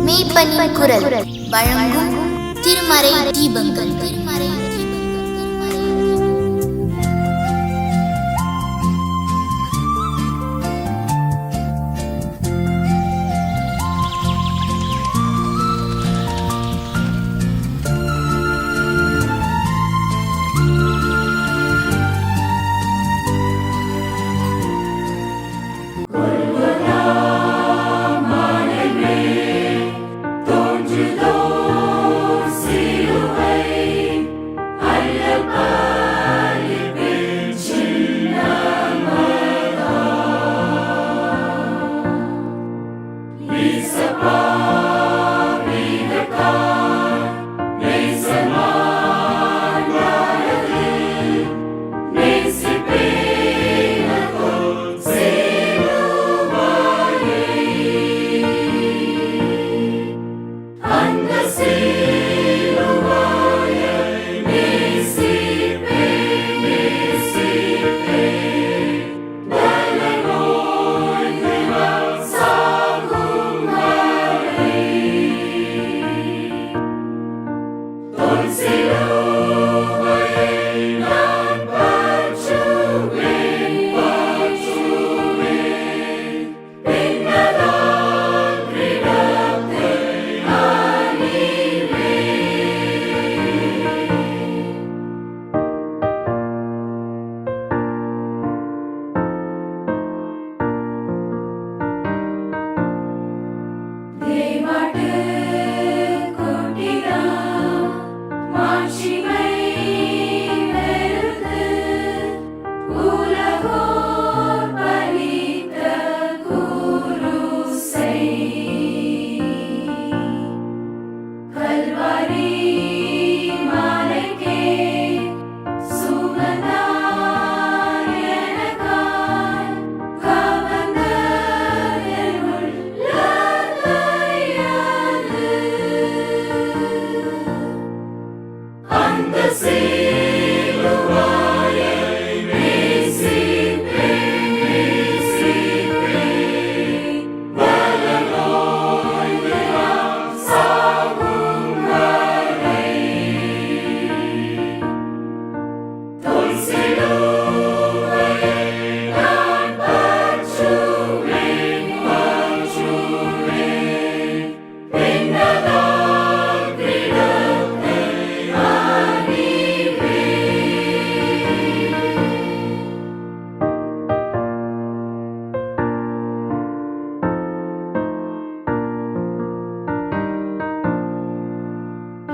மெய்ப்பனின் குரல் வழங்கும் திருமறை தீபங்கள்.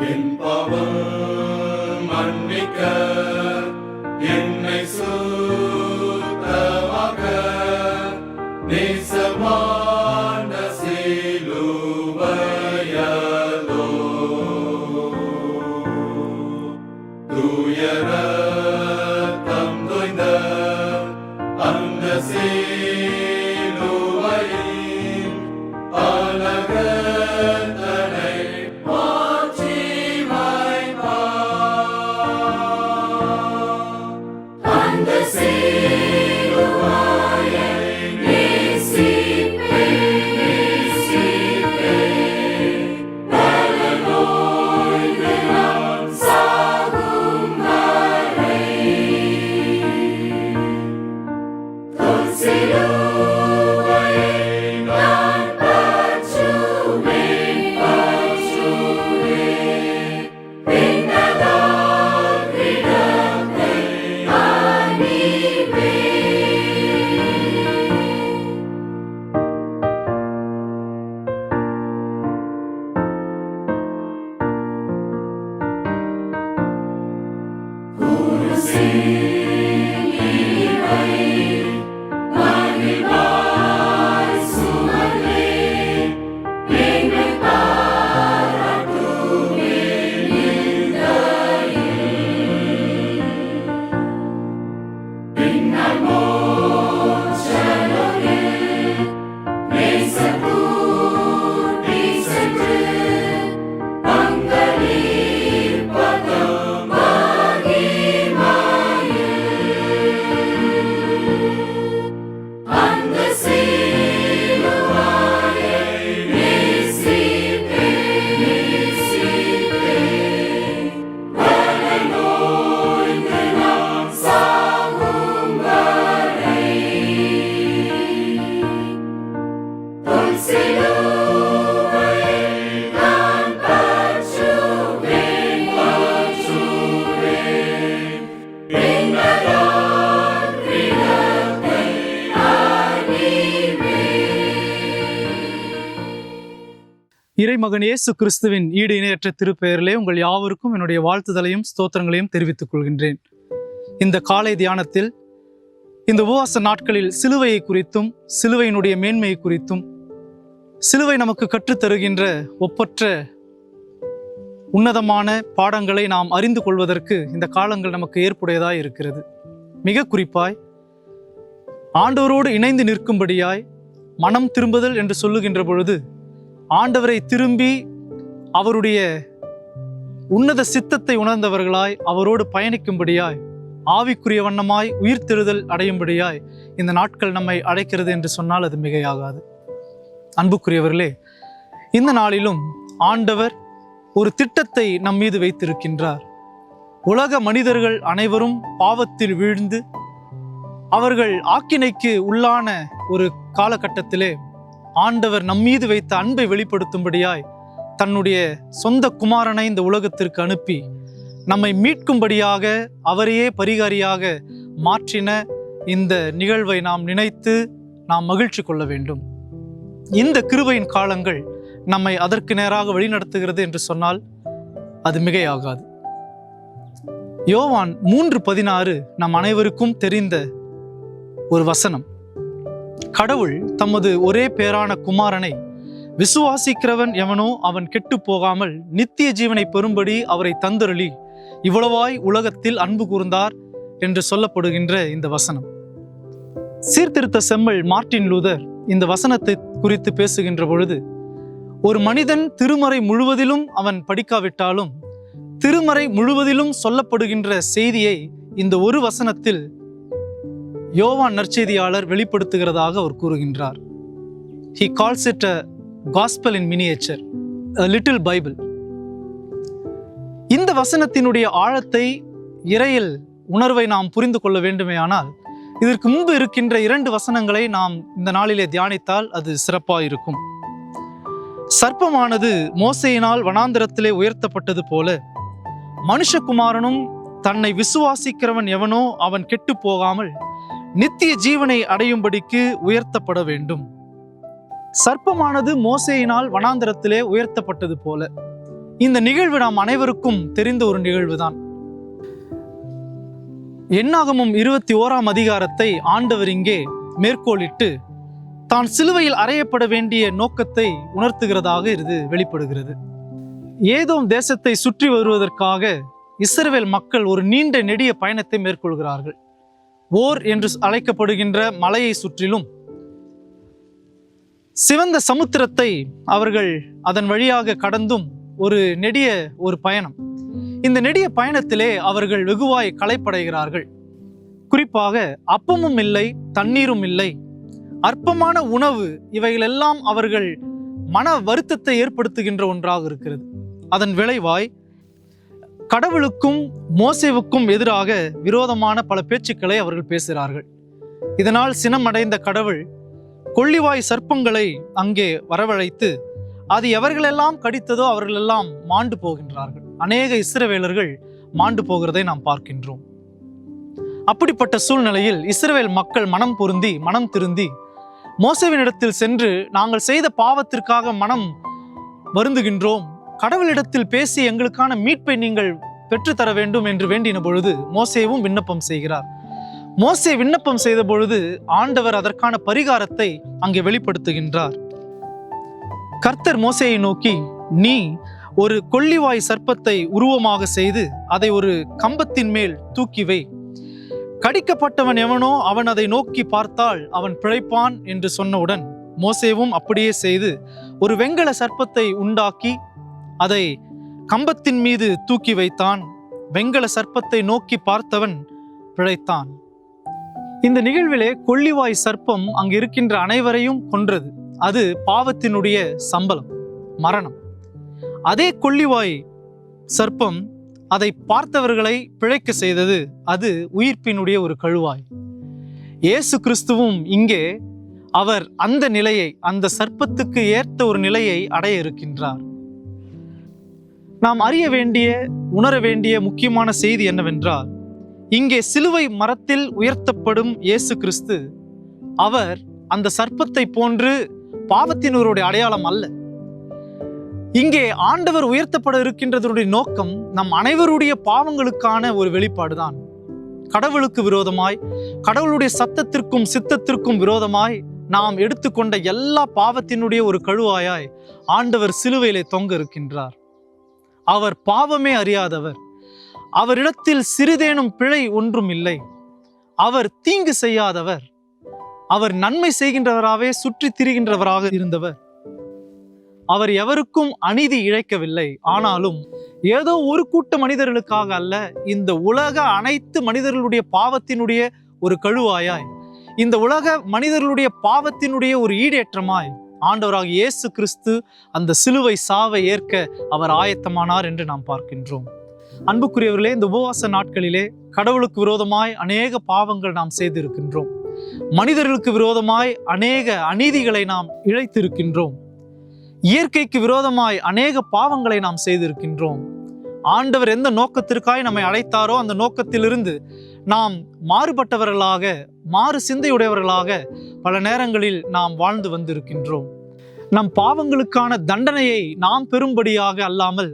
என் பாவம் மன்னிக்க என்னை சுத்தமாக நேசமான சிலுவையதோ தூய ரத்தம் தோய்ந்த அந்த சிலுவையின் அழகத்தனை சிலுவை இறைமகன் இயேசு கிறிஸ்துவின் ஈடு இணையற்ற திருப்பெயரிலே உங்கள் யாவருக்கும் என்னுடைய வாழ்த்துதலையும் ஸ்தோத்திரங்களையும் தெரிவித்துக் கொள்கின்றேன். இந்த காலை தியானத்தில் இந்த உபவாச நாட்களில் சிலுவையை குறித்தும் சிலுவையினுடைய மேன்மையை குறித்தும் சிலுவை நமக்கு கற்றுத்தருகின்ற ஒப்பற்ற உன்னதமான பாடங்களை நாம் அறிந்து கொள்வதற்கு இந்த காலங்கள் நமக்கு ஏற்புடையதாய் இருக்கிறது. மிக குறிப்பாய் ஆண்டவரோடு இணைந்து நிற்கும்படியாய் மனம் திரும்புதல் என்று சொல்லுகின்ற பொழுது ஆண்டவரை திரும்பி அவருடைய உன்னத சித்தத்தை உணர்ந்தவர்களாய் அவரோடு பயணிக்கும்படியாய் ஆவிக்குரிய வண்ணமாய் உயிர்த்தெழுதல் அடையும்படியாய் இந்த நாட்கள் நம்மை அழைக்கிறது என்று சொன்னால் அது மிகையாகாது. அன்புக்குரியவர்களே, இந்த நாளிலும் ஆண்டவர் ஒரு திட்டத்தை நம் மீது வைத்திருக்கின்றார். உலக மனிதர்கள் அனைவரும் பாவத்தில் வீழ்ந்து அவர்கள் ஆக்கினைக்கு உள்ளான ஒரு காலகட்டத்திலே ஆண்டவர் நம்மீது வைத்த அன்பை வெளிப்படுத்தும்படியாய் தன்னுடைய சொந்த குமாரனை இந்த உலகத்திற்கு அனுப்பி நம்மை மீட்கும்படியாக அவரையே பரிகாரியாக மாற்றின இந்த நிகழ்வை நாம் நினைத்து நாம் மகிழ்ச்சி கொள்ள வேண்டும். இந்த கிருபையின் காலங்கள் நம்மை அதற்கு நேராக வழிநடத்துகிறது என்று சொன்னால் அது மிகையாகாது. யோவான் 3:16 நம் அனைவருக்கும் தெரிந்த ஒரு வசனம். கடவுள் தமது ஒரே பேரான குமாரனை விசுவாசிக்கிறவன் எவனோ அவன் கெட்டு போகாமல் நித்திய ஜீவனை பெறும்படி அவரை தந்தருளி இவ்வளவாய் உலகத்தில் அன்பு கூர்ந்தார் என்று சொல்லப்படுகின்ற இந்த வசனம். சீர்திருத்த செம்மல் மார்ட்டின் லூதர் இந்த வசனத்தை குறித்து பேசுகின்ற பொழுது, ஒரு மனிதன் திருமறை முழுவதிலும் அவன் படிக்காவிட்டாலும் திருமறை முழுவதிலும் சொல்லப்படுகின்ற செய்தியை இந்த ஒரு வசனத்தில் யோவான் நற்செய்தியாளர் வெளிப்படுத்துகிறதாக அவர் கூறுகின்றார். He calls it a gospel in miniature, a little Bible. இந்த வசனத்தினுடைய ஆழத்தை, இறையில் உணர்வை நாம் புரிந்து கொள்ள வேண்டுமேயானால் இதற்கு முன்பு இருக்கின்ற 2 வசனங்களை நாம் இந்த நாளிலே தியானித்தால் அது சிறப்பாக இருக்கும். சர்ப்பமானது மோசேயினால் வனாந்தரத்திலே உயர்த்தப்பட்டது போல மனுஷகுமாரனும் தன்னை விசுவாசிக்கிறவன் எவனோ அவன் கெட்டு போகாமல் நித்திய ஜீவனை அடையும்படிக்கு உயர்த்தப்பட வேண்டும். சர்ப்பமானது மோசேயினால் வனாந்தரத்திலே உயர்த்தப்பட்டது போல இந்த நிகழ்வு நாம் அனைவருக்கும் தெரிந்த ஒரு நிகழ்வுதான். என்னாகமம் 21ஆம் அதிகாரத்தை ஆண்டவர் இங்கே மேற்கோளிட்டு தான் சிலுவையில் அறையப்பட வேண்டிய நோக்கத்தை உணர்த்துகிறதாக இது வெளிப்படுகிறது. ஏதோம் தேசத்தை சுற்றி வருவதற்காக இஸ்ரவேல் மக்கள் ஒரு நீண்ட நெடிய பயணத்தை மேற்கொள்கிறார்கள். ஓர் என்று அழைக்கப்படுகின்ற மலையை சுற்றிலும் சிவந்த சமுத்திரத்தை அவர்கள் அதன் வழியாக கடந்தும் ஒரு நெடிய ஒரு பயணம். இந்த நெடிய பயணத்திலே அவர்கள் வெகுவாய் களைப்படைகிறார்கள். குறிப்பாக அப்பமும் இல்லை, தண்ணீரும் இல்லை, அற்பமான உணவு, இவைகளெல்லாம் அவர்கள் மன வருத்தத்தை ஏற்படுத்துகின்ற ஒன்றாக இருக்கிறது. அதன் விளைவாய் கடவுளுக்கும் மோசேவுக்கும் எதிராக விரோதமான பல பேச்சுக்களை அவர்கள் பேசுகிறார்கள். இதனால் சினமடைந்த கடவுள் கொள்ளிவாய் சர்ப்பங்களை அங்கே வரவழைத்து அது எவர்களெல்லாம் கடித்ததோ அவர்களெல்லாம் மாண்டு போகின்றார்கள். அநேக இஸ்ரவேலர்கள் மாண்டு போகிறதை நாம் பார்க்கின்றோம். அப்படிப்பட்ட சூழ்நிலையில் இஸ்ரவேல் மக்கள் மனம் திருந்தி மோசேவினிடத்தில் சென்று நாங்கள் செய்த பாவத்திற்காக மனம் வருந்துகின்றோம், கடவுளிடத்தில் பேசி எங்களுக்கான மீட்பை நீங்கள் பெற்றுத்தர வேண்டும் என்று வேண்டின பொழுது மோசேவும் விண்ணப்பம் செய்கிறார். மோசே விண்ணப்பம் செய்த பொழுது ஆண்டவர் அதற்கான பரிகாரத்தை அங்கே வெளிப்படுத்துகின்றார். கர்த்தர் மோசேயை நோக்கி, நீ ஒரு கொள்ளிவாய் சர்ப்பத்தை உருவமாக செய்து அதை ஒரு கம்பத்தின் மேல் தூக்கி வை, கடிக்கப்பட்டவன் எவனோ அவன் அதை நோக்கி பார்த்தால் அவன் பிழைப்பான் என்று சொன்னவுடன் மோசேவும் அப்படியே செய்து ஒரு வெண்கல சர்ப்பத்தை உண்டாக்கி அதை கம்பத்தின் மீது தூக்கி வைத்தான். வெண்கல சர்ப்பத்தை நோக்கி பார்த்தவன் பிழைத்தான். இந்த நிகழ்விலே கொள்ளிவாய் சர்ப்பம் அங்கு இருக்கின்ற அனைவரையும் கொன்றது. அது பாவத்தினுடைய சம்பளம், மரணம். அதே கொள்ளிவாய் சர்ப்பம் அதை பார்த்தவர்களை பிழைக்க செய்தது. அது உயிர்ப்பினுடைய ஒரு கழுவாய். இயேசு கிறிஸ்துவும் இங்கே அவர் அந்த நிலையை, அந்த சர்ப்பத்துக்கு ஏற்ற ஒரு நிலையை அடைய இருக்கின்றார். நாம் அறிய வேண்டிய, உணர வேண்டிய முக்கியமான செய்தி என்னவென்றால், இங்கே சிலுவை மரத்தில் உயர்த்தப்படும் இயேசு கிறிஸ்து அவர் அந்த சர்ப்பத்தை போன்று பாவத்தினருடைய அடையாளம் அல்ல. இங்கே ஆண்டவர் உயர்த்தப்பட இருக்கின்றதனுடைய நோக்கம் நம் அனைவருடைய பாவங்களுக்கான ஒரு வெளிப்பாடுதான். கடவுளுக்கு விரோதமாய், கடவுளுடைய சத்தத்திற்கும் சித்தத்திற்கும் விரோதமாய் நாம் எடுத்துக்கொண்ட எல்லா பாவத்தினுடைய ஒரு கழுவாயாய் ஆண்டவர் சிலுவையிலே தொங்க இருக்கின்றார். அவர் பாவமே அறியாதவர். அவரிடத்தில் சிறிதேனும் பிழை ஒன்றும் இல்லை. அவர் தீங்கு செய்யாதவர். அவர் நன்மை செய்கின்றவராகவே சுற்றி திரிகின்றவராக இருந்தவர். அவர் எவருக்கும் அநீதி இழைக்கவில்லை. ஆனாலும் ஏதோ ஒரு கூட்ட மனிதர்களுக்காக அல்ல, இந்த உலக அனைத்து மனிதர்களுடைய பாவத்தினுடைய ஒரு கழுவாயாய், இந்த உலக மனிதர்களுடைய பாவத்தினுடைய ஒரு ஈடேற்றமாய் ஆண்டவராக இயேசு கிறிஸ்து அந்த சிலுவை சாவை ஏற்க அவர் ஆயத்தமானார் என்று நாம் பார்க்கின்றோம். அன்புக்குரியவர்களே, இந்த உபவாச நாட்களிலே கடவுளுக்கு விரோதமாய் அநேக பாவங்கள் நாம் செய்திருக்கின்றோம். மனிதர்களுக்கு விரோதமாய் அநேக அநீதிகளை நாம் இழைத்திருக்கின்றோம். இயற்கைக்கு விரோதமாய் அநேக பாவங்களை நாம் செய்திருக்கின்றோம். ஆண்டவர் எந்த நோக்கத்திற்காய் நம்மை அழைத்தாரோ அந்த நோக்கத்திலிருந்து நாம் மாறுபட்டவர்களாக, மாறு சிந்தையுடையவர்களாக பல நேரங்களில் நாம் வாழ்ந்து வந்திருக்கின்றோம். நம் பாவங்களுக்கான தண்டனையை நாம் பெறும்படியாக அல்லாமல்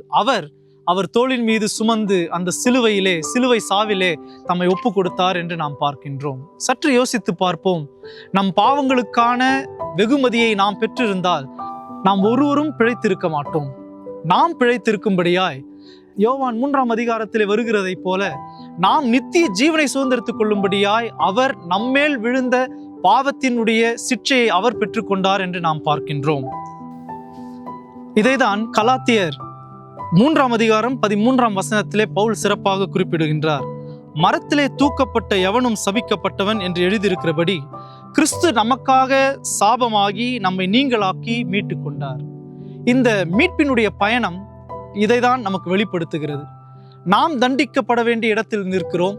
அவர் தோளின் மீது சுமந்து அந்த சிலுவை சாவிலே தம்மை ஒப்பு கொடுத்தார் என்று நாம் பார்க்கின்றோம். சற்று யோசித்து பார்ப்போம். நம் பாவங்களுக்கான வெகுமதியை நாம் பெற்றிருந்தால் நாம் ஒருவரும் பிழைத்திருக்க மாட்டோம். நாம் பிழைத்திருக்கும்படியாய் யோவான் 3ஆம் அதிகாரத்திலே வருகிறதை போல நாம் நித்திய ஜீவனை சுதந்திரத்துக் கொள்ளும்படியாய் அவர் நம்மேல் விழுந்த பாவத்தினுடைய சிற்றையை அவர் பெற்றுக்கொண்டார் என்று நாம் பார்க்கின்றோம். இதைதான் கலாத்தியர் 3ஆம் அதிகாரம் 13ஆம் வசனத்திலே பவுல் சிறப்பாக குறிப்பிடுகின்றார். மரத்திலே தூக்கப்பட்ட எவனும் சபிக்கப்பட்டவன் என்று எழுதியிருக்கிறபடி கிறிஸ்து நமக்காக சாபமாகி நம்மை நீங்களாக்கி மீட்டு கொண்டார். இந்த மீட்பினுடைய பயணம் இதைதான் நமக்கு வெளிப்படுத்துகிறது. நாம் தண்டிக்கப்பட வேண்டிய இடத்தில் நிற்கிறோம்.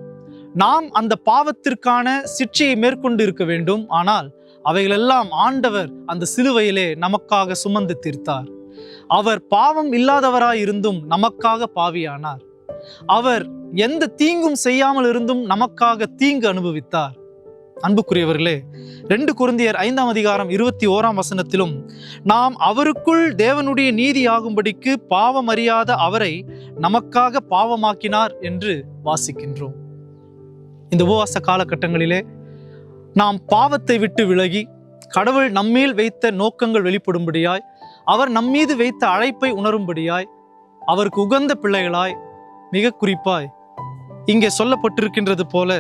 நாம் அந்த பாவத்திற்கான சிற்றையை மேற்கொண்டு இருக்க வேண்டும். ஆனால் அவைகளெல்லாம் ஆண்டவர் அந்த சிலுவையிலே நமக்காக சுமந்து தீர்த்தார். அவர் பாவம் இல்லாதவராய் இருந்தும் நமக்காக பாவியானார். அவர் எந்த தீங்கும் செய்யாமல் இருந்தும் நமக்காக தீங்கு அனுபவித்தார். அன்புக்குரியவர்களே, 2 கொரிந்தியர் 5ஆம் அதிகாரம் 21ஆம் வசனத்திலும் நாம் அவருக்குள் தேவனுடைய நீதி ஆகும்படிக்கு பாவம் அறியாத அவரை நமக்காக பாவமாக்கினார் என்று வாசிக்கின்றோம். இந்த உபவாச காலகட்டங்களிலே நாம் பாவத்தை விட்டு விலகி கடவுள் நம்மேல் வைத்த நோக்கங்கள் வெளிப்படும்படியாய், அவர் நம்மீது வைத்த அழைப்பை உணரும்படியாய், அவருக்கு உகந்த பிள்ளைகளாய், மிக குறிப்பாய் இங்கே சொல்லப்பட்டிருக்கின்றது போல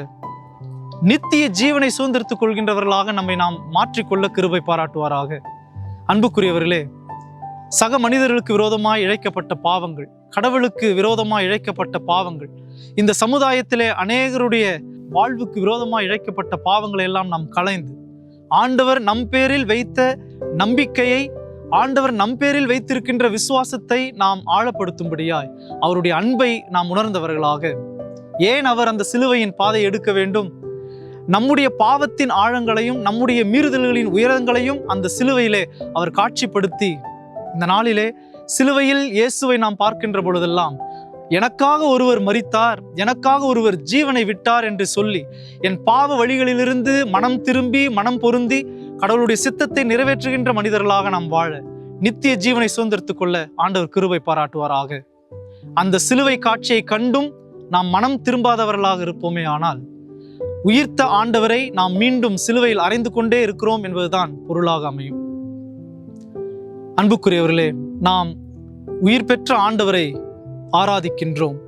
நித்திய ஜீவனை சுதந்திரத்துக் கொள்கின்றவர்களாக நம்மை நாம் மாற்றிக்கொள்ள கிருபை பாராட்டுவாராக. அன்புக்குரியவர்களே, சக மனிதர்களுக்கு விரோதமாய் இழைக்கப்பட்ட பாவங்கள், கடவுளுக்கு விரோதமாய் இழைக்கப்பட்ட பாவங்கள், இந்த சமுதாயத்திலே அநேகருடைய வாழ்வுக்கு விரோதமாய் இழைக்கப்பட்ட பாவங்களை எல்லாம் நாம் களைந்து ஆண்டவர் நம் பேரில் வைத்த நம்பிக்கையை, ஆண்டவர் நம் பேரில் வைத்திருக்கின்ற விசுவாசத்தை நாம் ஆழப்படுத்தும்படியாய் அவருடைய அன்பை நாம் உணர்ந்தவர்களாக, ஏன் அவர் அந்த சிலுவையின் பாதை எடுக்க வேண்டும், நம்முடைய பாவத்தின் ஆழங்களையும் நம்முடைய மீறுதல்களின் உயரங்களையும் அந்த சிலுவையிலே அவர் காட்சிப்படுத்தி, இந்த நாளிலே சிலுவையில் இயேசுவை நாம் பார்க்கின்ற பொழுதெல்லாம் எனக்காக ஒருவர் மரித்தார், எனக்காக ஒருவர் ஜீவனை விட்டார் என்று சொல்லி என் பாவ வழிகளிலிருந்து மனம் திரும்பி மனம் பொருந்தி கடவுளுடைய சித்தத்தை நிறைவேற்றுகின்ற மனிதர்களாக நாம் வாழ நித்திய ஜீவனை சுதந்திரத்துக் கொள்ள ஆண்டவர் கிருபை பாராட்டுவாராக. அந்த சிலுவை காட்சியை கண்டும் நாம் மனம் திரும்பாதவர்களாக இருப்போமே ஆனால் உயிர்த்த ஆண்டவரை நாம் மீண்டும் சிலுவையில் அறைந்து கொண்டே இருக்கிறோம் என்பதுதான் பொருளாக அமையும். அன்புக்குரியவர்களே, நாம் உயிர் பெற்ற ஆண்டவரை ஆராதிக்கின்றோம்.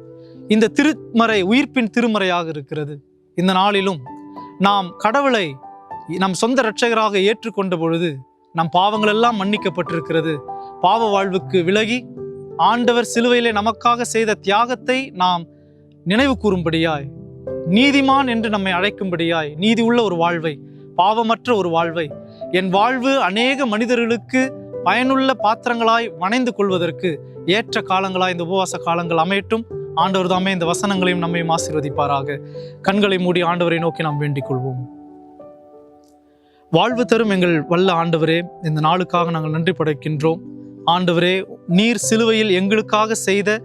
இந்த திருமறை உயிர்ப்பின் திருமறையாக இருக்கிறது. இந்த நாளிலும் நாம் கடவுளை நம் சொந்த இரட்சகராக ஏற்றுக்கொண்ட பொழுது நம் பாவங்கள் எல்லாம் மன்னிக்கப்பட்டிருக்கிறது. பாவ வாழ்வுக்கு விலகி ஆண்டவர் சிலுவையிலே நமக்காக செய்த தியாகத்தை நாம் நினைவு கூறும்படியாய், நீதிமான் என்று நம்மை அழைக்கும்படியாய், நீதி உள்ள ஒரு வாழ்வை, பாவமற்ற ஒரு வாழ்வை, என் வாழ்வு அநேக மனிதர்களுக்கு பயனுள்ள பாத்திரங்களாய் வணைந்து கொள்வதற்கு ஏற்ற காலங்களாய் இந்த உபவாச காலங்கள் அமையட்டும். ஆண்டவர் தாமே இந்த வசனங்களையும் நம்மையும் ஆசீர்வதிப்பாராக. கண்களை மூடி ஆண்டவரை நோக்கி நாம் வேண்டிக் கொள்வோம். வாழ்வு தரும் எங்கள் வல்ல ஆண்டவரே, இந்த நாளுக்காக நாங்கள் நன்றி படைக்கின்றோம். ஆண்டவரே, நீர் சிலுவையில் எங்களுக்காக செய்த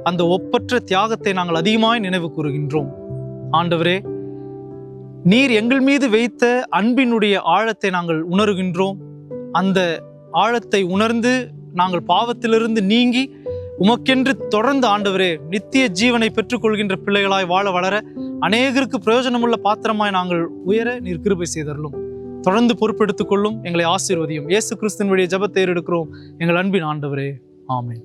அந்த ஒப்பற்ற தியாகத்தை நாங்கள் அதிகமாய் நினைவு கூறுகின்றோம். ஆண்டவரே, நீர் எங்கள் மீது வைத்த அன்பினுடைய ஆழத்தை நாங்கள் உணர்கின்றோம். அந்த ஆழத்தை உணர்ந்து நாங்கள் பாவத்திலிருந்து நீங்கி உமக்கென்று தொடர்ந்து ஆண்டவரே நித்திய ஜீவனை பெற்றுக்கொள்கின்ற பிள்ளைகளாய் வாழ வளர அநேகருக்கு பிரயோஜனமுள்ள பாத்திரமாய் நாங்கள் உயர நீர் கிருபை செய்தருளும். தொடர்ந்து பொறுப்பெடுத்துக் கொள்ளும், எங்களை ஆசீர்வதியும். இயேசு கிறிஸ்துவின் வழியை ஜெபத்தை எடுக்கிறோம் எங்கள் அன்பின் ஆண்டவரே, ஆமென்.